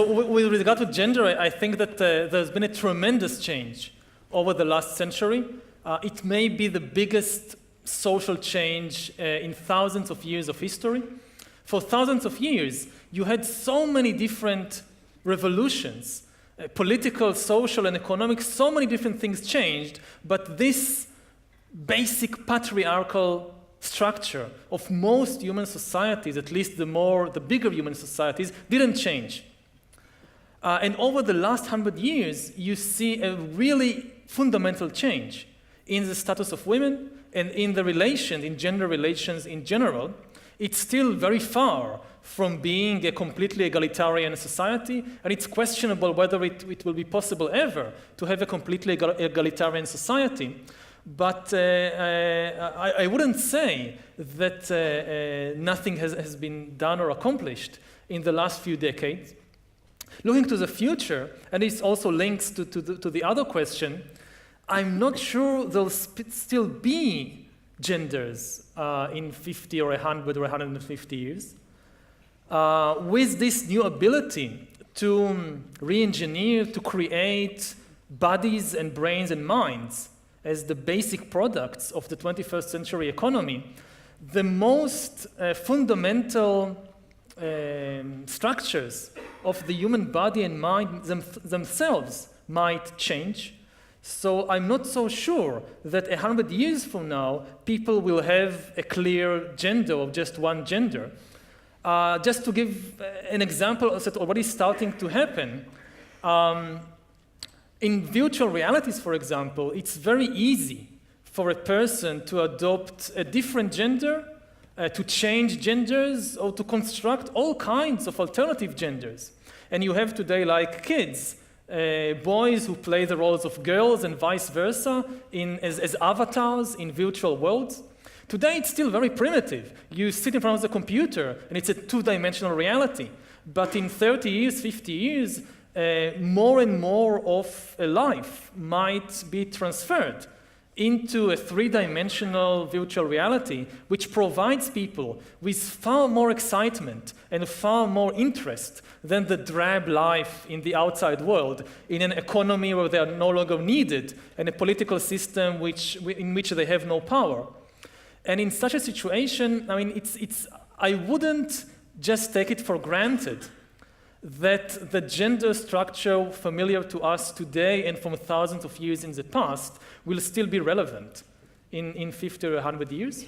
with regard to gender, I think that there's been a tremendous change over the last century. It may be the biggest social change in thousands of years of history. For thousands of years, you had so many different revolutions, political, social, and economic, so many different things changed, but this basic patriarchal structure of most human societies, at least the bigger human societies, didn't change. And over the last 100 years, you see a really fundamental change in the status of women and in the relations, in gender relations in general. It's still very far from being a completely egalitarian society, and it's questionable whether it will be possible ever to have a completely egalitarian society. But I wouldn't say that nothing has been done or accomplished in the last few decades. Looking to the future, and this also links to the other question, I'm not sure there'll still be genders in 50 or 100 or 150 years. With this new ability to re-engineer, to create bodies and brains and minds as the basic products of the 21st century economy, the most fundamental structures of the human body and mind themselves might change. So I'm not so sure that 100 years from now, people will have a clear gender of just one gender. Just to give an example that's already starting to happen, in virtual realities, for example, it's very easy for a person to adopt a different gender, to change genders, or to construct all kinds of alternative genders. And you have today, like kids, boys who play the roles of girls and vice versa as avatars in virtual worlds. Today, it's still very primitive. You sit in front of the computer, and it's a two-dimensional reality. But in 30 years, 50 years, more and more of a life might be transferred into a three-dimensional virtual reality, which provides people with far more excitement and far more interest than the drab life in the outside world, in an economy where they are no longer needed, and a political system in which they have no power. And in such a situation, I mean, I wouldn't just take it for granted that the gender structure familiar to us today and from thousands of years in the past will still be relevant in 50 or 100 years.